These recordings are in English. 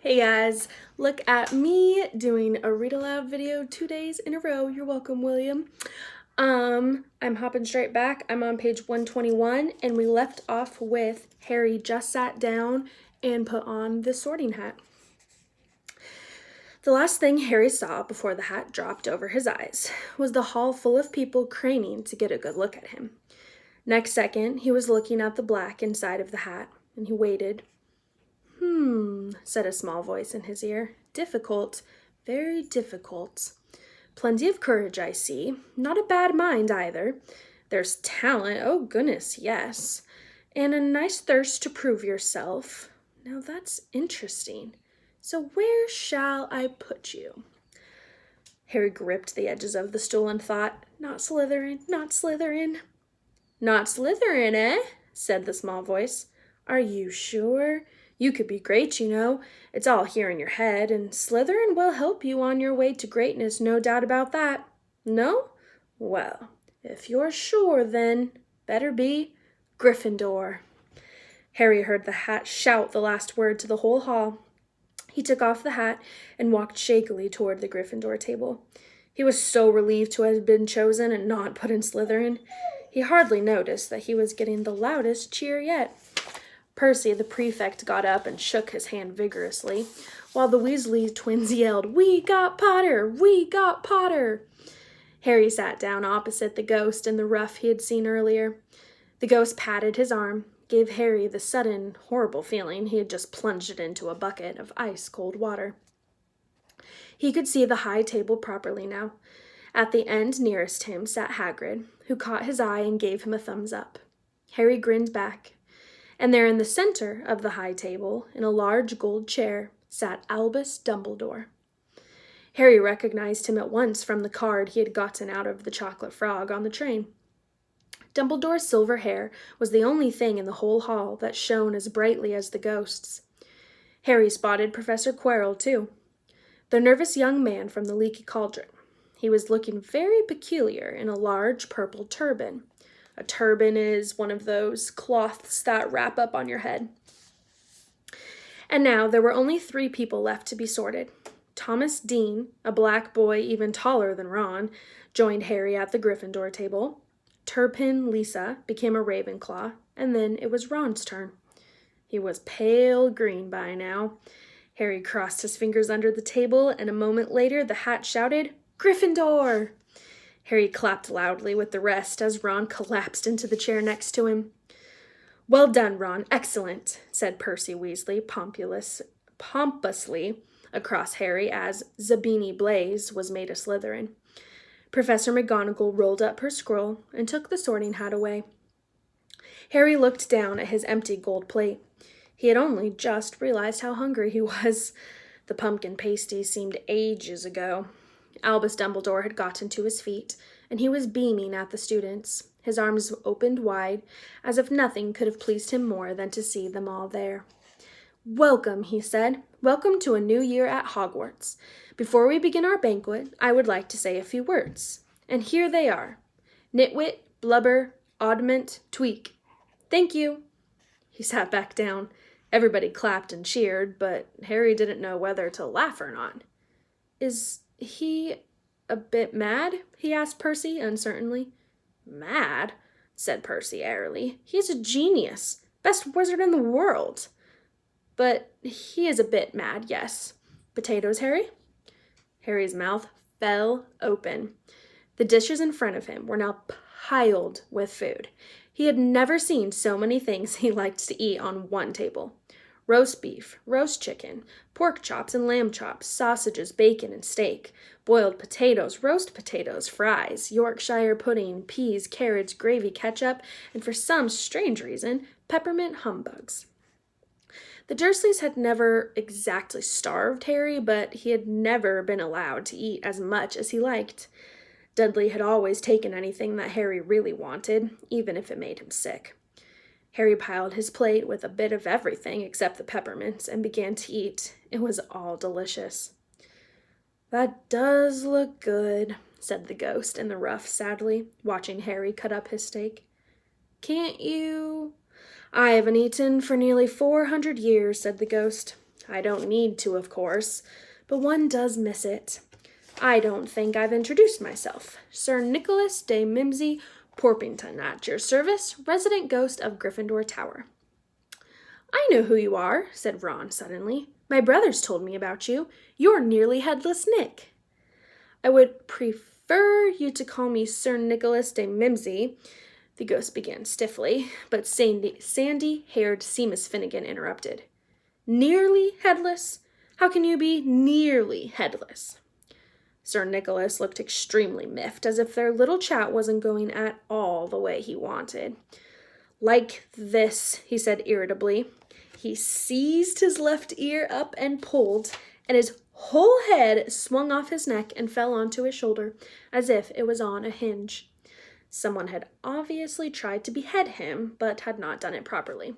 Hey guys, look at me doing a read aloud video 2 days in a row. You're welcome, William. I'm hopping straight back. I'm on page 121 and we left off with Harry just sat down and put on the sorting hat. The last thing Harry saw before the hat dropped over his eyes was the hall full of people craning to get a good look at him. Next second, he was looking at the black inside of the hat and he waited. Said a small voice in his ear. Difficult, very difficult. Plenty of courage, I see. Not a bad mind either. There's talent, oh goodness, yes. And a nice thirst to prove yourself. Now that's interesting. So where shall I put you? Harry gripped the edges of the stool and thought, not Slytherin, not Slytherin. Not Slytherin, eh? Said the small voice. Are you sure? You could be great, you know. It's all here in your head, and Slytherin will help you on your way to greatness, no doubt about that. No? Well, if you're sure, then better be Gryffindor. Harry heard the hat shout the last word to the whole hall. He took off the hat and walked shakily toward the Gryffindor table. He was so relieved to have been chosen and not put in Slytherin. He hardly noticed that he was getting the loudest cheer yet. Percy, the prefect, got up and shook his hand vigorously, while the Weasley twins yelled, "We got Potter! We got Potter!" Harry sat down opposite the ghost in the ruff he had seen earlier. The ghost patted his arm, gave Harry the sudden, horrible feeling he had just plunged it into a bucket of ice-cold water. He could see the high table properly now. At the end nearest him sat Hagrid, who caught his eye and gave him a thumbs up. Harry grinned back. And there in the center of the high table, in a large gold chair, sat Albus Dumbledore. Harry recognized him at once from the card he had gotten out of the Chocolate Frog on the train. Dumbledore's silver hair was the only thing in the whole hall that shone as brightly as the ghost's. Harry spotted Professor Quirrell, too, the nervous young man from the Leaky Cauldron. He was looking very peculiar in a large purple turban. A turban is one of those cloths that wrap up on your head. And now there were only 3 people left to be sorted. Thomas Dean, a black boy even taller than Ron, joined Harry at the Gryffindor table. Turpin Lisa became a Ravenclaw, and then it was Ron's turn. He was pale green by now. Harry crossed his fingers under the table, and a moment later the hat shouted, "Gryffindor!" Harry clapped loudly with the rest as Ron collapsed into the chair next to him. "Well done, Ron. Excellent," said Percy Weasley pompously across Harry as Zabini Blaze was made a Slytherin. Professor McGonagall rolled up her scroll and took the sorting hat away. Harry looked down at his empty gold plate. He had only just realized how hungry he was. The pumpkin pasty seemed ages ago. Albus Dumbledore had gotten to his feet, and he was beaming at the students. His arms opened wide, as if nothing could have pleased him more than to see them all there. "Welcome," he said. "Welcome to a new year at Hogwarts. Before we begin our banquet, I would like to say a few words. And here they are. Nitwit, Blubber, Oddment, Tweak. Thank you." He sat back down. Everybody clapped and cheered, but Harry didn't know whether to laugh or not. "Is he a bit mad?" he asked Percy uncertainly. "Mad?" said Percy airily. "He's a genius. Best wizard in the world." "But he is a bit mad, yes. Potatoes, Harry?" Harry's mouth fell open. The dishes in front of him were now piled with food. He had never seen so many things he liked to eat on one table. Roast beef, roast chicken, pork chops and lamb chops, sausages, bacon, and steak, boiled potatoes, roast potatoes, fries, Yorkshire pudding, peas, carrots, gravy, ketchup, and for some strange reason, peppermint humbugs. The Dursleys had never exactly starved Harry, but he had never been allowed to eat as much as he liked. Dudley had always taken anything that Harry really wanted, even if it made him sick. Harry piled his plate with a bit of everything except the peppermints and began to eat. It was all delicious. "That does look good," said the ghost in the ruff sadly, watching Harry cut up his steak. "Can't you—" "I haven't eaten for nearly 400 years," said the ghost. I don't need to, of course, but one does miss it. I don't think I've introduced myself. Sir Nicholas de Mimsy Porpington, at your service, resident ghost of Gryffindor Tower. I know who you are, said Ron suddenly. My brothers told me about you. You're Nearly Headless Nick. I would prefer you to call me Sir Nicholas de Mimsy, the ghost began stiffly, but sandy-haired Seamus Finnegan interrupted. Nearly headless? How can you be nearly headless? Sir Nicholas looked extremely miffed, as if their little chat wasn't going at all the way he wanted. Like this, he said irritably. He seized his left ear up and pulled, and his whole head swung off his neck and fell onto his shoulder, as if it was on a hinge. Someone had obviously tried to behead him, but had not done it properly.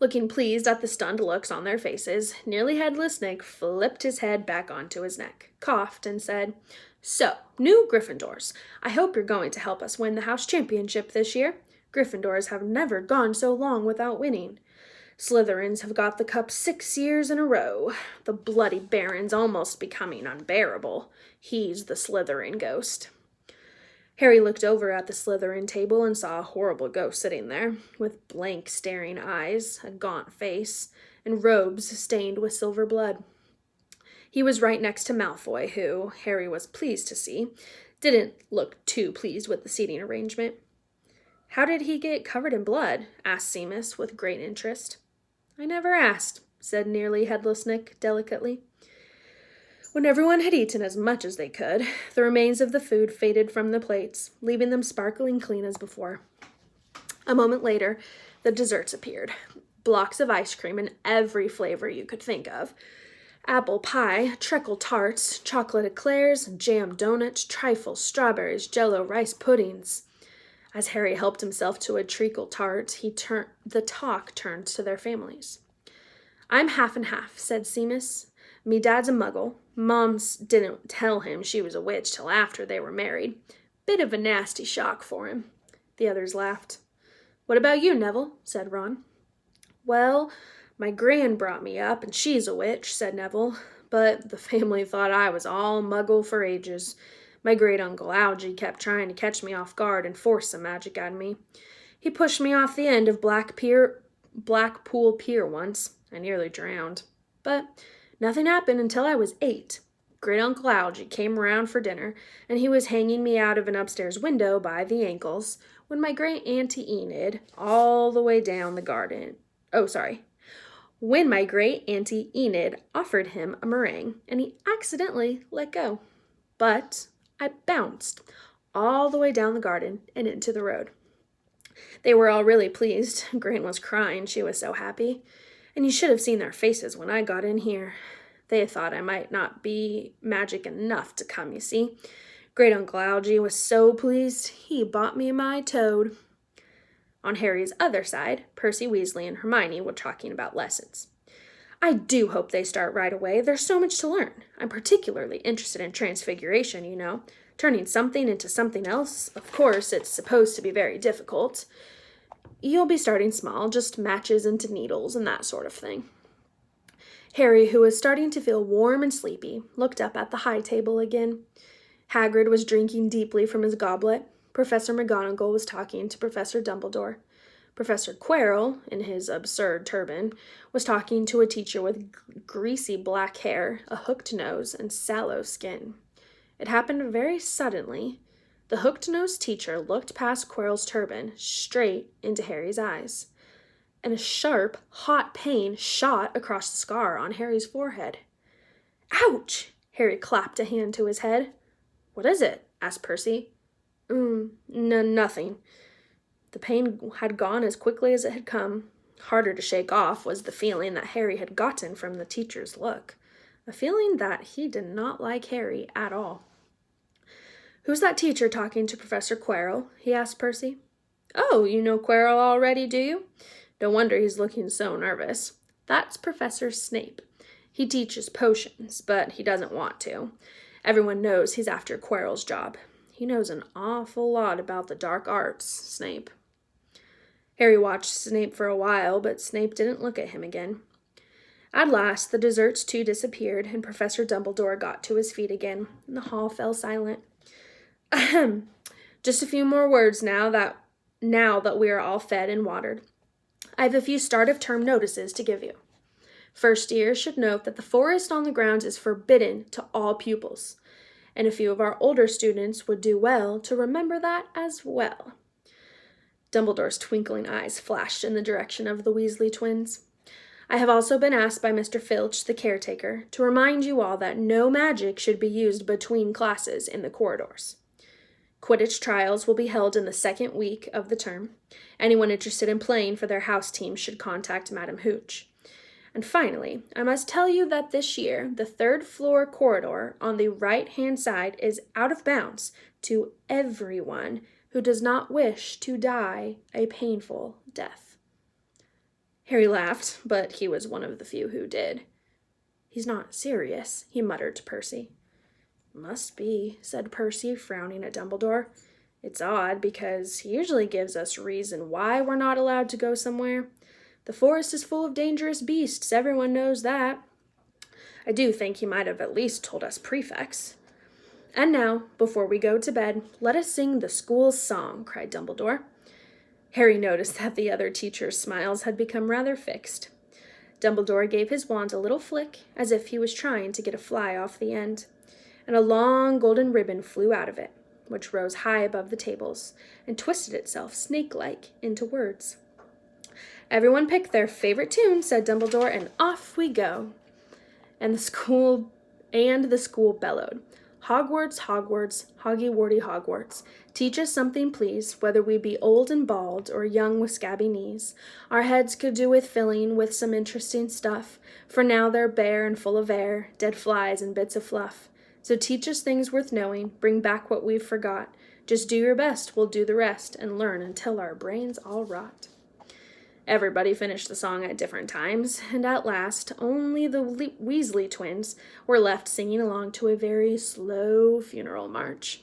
Looking pleased at the stunned looks on their faces, Nearly Headless Nick flipped his head back onto his neck, coughed, and said, So, new Gryffindors, I hope you're going to help us win the house championship this year. Gryffindors have never gone so long without winning. Slytherins have got the cup 6 years in a row. The bloody Baron's almost becoming unbearable. He's the Slytherin ghost. Harry looked over at the Slytherin table and saw a horrible ghost sitting there, with blank, staring eyes, a gaunt face, and robes stained with silver blood. He was right next to Malfoy, who, Harry was pleased to see, didn't look too pleased with the seating arrangement. How did he get covered in blood? Asked Seamus with great interest. I never asked, said Nearly Headless Nick delicately. When everyone had eaten as much as they could, the remains of the food faded from the plates, leaving them sparkling clean as before. A moment later, the desserts appeared. Blocks of ice cream in every flavor you could think of. Apple pie, treacle tarts, chocolate eclairs, jam donuts, trifles, strawberries, jello, rice puddings. As Harry helped himself to a treacle tart, the talk turned to their families. I'm half and half, said Seamus. Me dad's a muggle. Mom's didn't tell him she was a witch till after they were married. Bit of a nasty shock for him. The others laughed. What about you, Neville? Said Ron. Well, my gran brought me up, and she's a witch, said Neville. But the family thought I was all muggle for ages. My great-uncle Algy kept trying to catch me off guard and force some magic out of me. He pushed me off the end of Blackpool Pier once. I nearly drowned. But nothing happened until I was 8. Great-uncle Algy came around for dinner, and he was hanging me out of an upstairs window by the ankles when my great-auntie Enid, all the way down the garden... When my great-auntie Enid offered him a meringue, and he accidentally let go. But I bounced all the way down the garden and into the road. They were all really pleased. Gran was crying, she was so happy. And you should have seen their faces when I got in here. They thought I might not be magic enough to come, you see. Great-uncle Algy was so pleased, he bought me my toad. On Harry's other side, Percy Weasley and Hermione were talking about lessons. I do hope they start right away. There's so much to learn. I'm particularly interested in transfiguration, you know. Turning something into something else. Of course, it's supposed to be very difficult. You'll be starting small, just matches into needles and that sort of thing. Harry, who was starting to feel warm and sleepy, looked up at the high table again. Hagrid was drinking deeply from his goblet. Professor McGonagall was talking to Professor Dumbledore. Professor Quirrell, in his absurd turban, was talking to a teacher with greasy black hair, a hooked nose, and sallow skin. It happened very suddenly. The hooked-nosed teacher looked past Quirrell's turban, straight into Harry's eyes, and a sharp, hot pain shot across the scar on Harry's forehead. Ouch! Harry clapped a hand to his head. What is it? Asked Percy. Nothing. The pain had gone as quickly as it had come. Harder to shake off was the feeling that Harry had gotten from the teacher's look, a feeling that he did not like Harry at all. Who's that teacher talking to Professor Quirrell? He asked Percy. Oh, you know Quirrell already, do you? No wonder he's looking so nervous. That's Professor Snape. He teaches potions, but he doesn't want to. Everyone knows he's after Quirrell's job. He knows an awful lot about the dark arts, Snape. Harry watched Snape for a while, but Snape didn't look at him again. At last, the desserts too disappeared, and Professor Dumbledore got to his feet again, and the hall fell silent. Ahem. Just a few more words now that we are all fed and watered. I have a few start-of-term notices to give you. First year should note that the forest on the grounds is forbidden to all pupils, and a few of our older students would do well to remember that as well. Dumbledore's twinkling eyes flashed in the direction of the Weasley twins. I have also been asked by Mr. Filch, the caretaker, to remind you all that no magic should be used between classes in the corridors. Quidditch trials will be held in the second week of the term. Anyone interested in playing for their house team should contact Madam Hooch. And finally, I must tell you that this year, the third-floor corridor on the right-hand side is out of bounds to everyone who does not wish to die a painful death. Harry laughed, but he was one of the few who did. He's not serious, he muttered to Percy. Must be, said Percy, frowning at Dumbledore. It's odd, because he usually gives us reason why we're not allowed to go somewhere. The forest is full of dangerous beasts, everyone knows that. I do think he might have at least told us prefects. And now, before we go to bed, let us sing the school's song, cried Dumbledore. Harry noticed that the other teachers' smiles had become rather fixed. Dumbledore gave his wand a little flick, as if he was trying to get a fly off the end, and a long golden ribbon flew out of it, which rose high above the tables and twisted itself snake-like into words. Everyone pick their favorite tune, said Dumbledore, and off we go. And the school bellowed. Hogwarts, Hogwarts, Hoggy-Warty Hogwarts. Teach us something, please, whether we be old and bald or young with scabby knees. Our heads could do with filling with some interesting stuff, for now they're bare and full of air, dead flies and bits of fluff. So teach us things worth knowing, bring back what we've forgot. Just do your best, we'll do the rest, and learn until our brains all rot. Everybody finished the song at different times, and at last only the Weasley twins were left singing along to a very slow funeral march.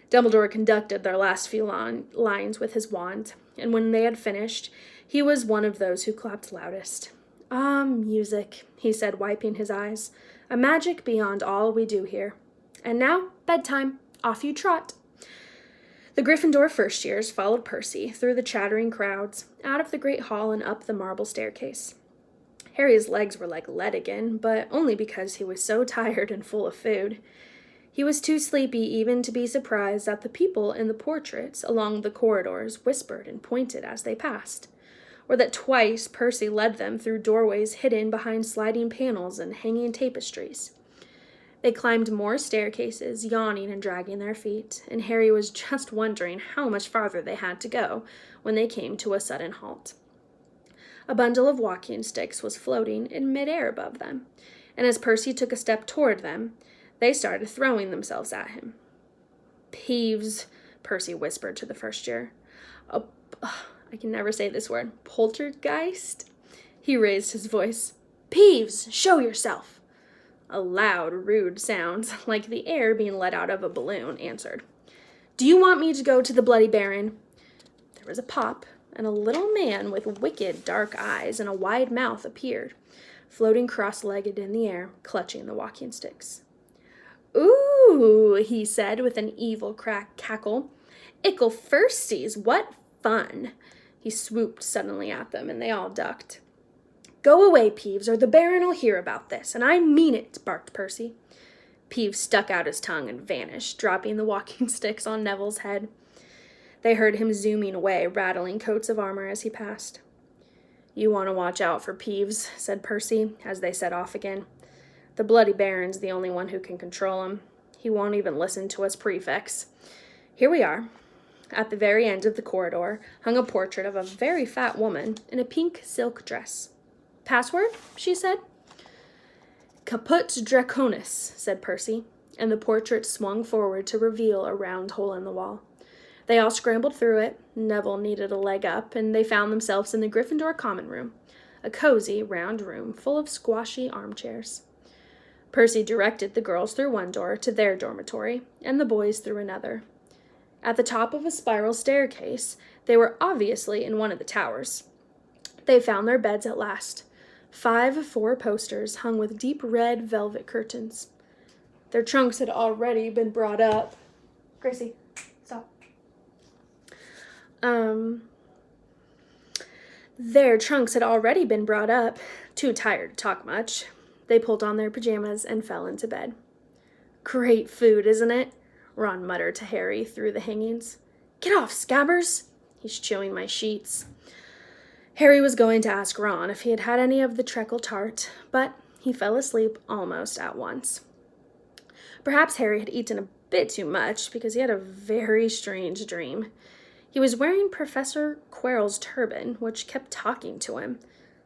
Dumbledore conducted their last few lines with his wand, and when they had finished, he was one of those who clapped loudest. Ah, music, he said, wiping his eyes, a magic beyond all we do here. And now, bedtime, off you trot. The Gryffindor first-years followed Percy through the chattering crowds, out of the great hall and up the marble staircase. Harry's legs were like lead again, but only because he was so tired and full of food. He was too sleepy even to be surprised that the people in the portraits along the corridors whispered and pointed as they passed, or that twice Percy led them through doorways hidden behind sliding panels and hanging tapestries. They climbed more staircases, yawning and dragging their feet, and Harry was just wondering how much farther they had to go when they came to a sudden halt. A bundle of walking sticks was floating in midair above them, and as Percy took a step toward them, they started throwing themselves at him. Peeves, Percy whispered to the first year. I can never say this word. Poltergeist? He raised his voice. Peeves, show yourself. A loud, rude sound, like the air being let out of a balloon, answered. Do you want me to go to the Bloody Baron? There was a pop, and a little man with wicked dark eyes and a wide mouth appeared, floating cross-legged in the air, clutching the walking sticks. Ooh, he said with an evil cackle. Ickle firsties, what fun! He swooped suddenly at them, and they all ducked. Go away, Peeves, or the Baron'll hear about this, and I mean it, barked Percy. Peeves stuck out his tongue and vanished, dropping the walking sticks on Neville's head. They heard him zooming away, rattling coats of armor as he passed. You want to watch out for Peeves, said Percy, as they set off again. The Bloody Baron's the only one who can control him. He won't even listen to us prefects. Here we are. At the very end of the corridor hung a portrait of a very fat woman in a pink silk dress. Password? She said. Caput Draconis, said Percy, and the portrait swung forward to reveal a round hole in the wall. They all scrambled through it. Neville needed a leg up, and they found themselves in the Gryffindor common room, a cozy, round room full of squashy armchairs. Percy directed the girls through one door to their dormitory, and the boys through another. At the top of a spiral staircase, they were obviously in one of the towers. They found their beds at last. 5 4-posters hung with deep red velvet curtains. Their trunks had already been brought up. Gracie, stop. Their trunks had already been brought up, too tired to talk much. They pulled on their pajamas and fell into bed. Great food, isn't it? Ron muttered to Harry through the hangings. Get off, Scabbers! He's chewing my sheets. Harry was going to ask Ron if he had had any of the treacle tart, but he fell asleep almost at once. Perhaps Harry had eaten a bit too much because he had a very strange dream. He was wearing Professor Quirrell's turban, which kept talking to him,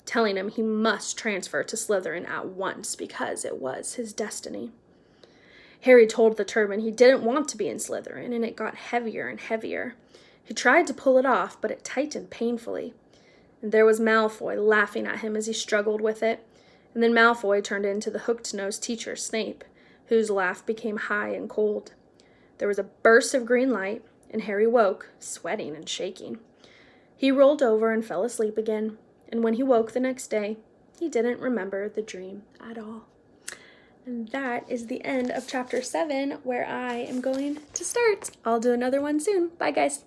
telling him he must transfer to Slytherin at once because it was his destiny. Harry told the turban he didn't want to be in Slytherin, and it got heavier and heavier. He tried to pull it off, but it tightened painfully. And there was Malfoy laughing at him as he struggled with it, and then Malfoy turned into the hooked-nosed teacher, Snape, whose laugh became high and cold. There was a burst of green light, and Harry woke, sweating and shaking. He rolled over and fell asleep again, and when he woke the next day, he didn't remember the dream at all. And that is the end of Chapter 7, where I am going to start. I'll do another one soon. Bye, guys.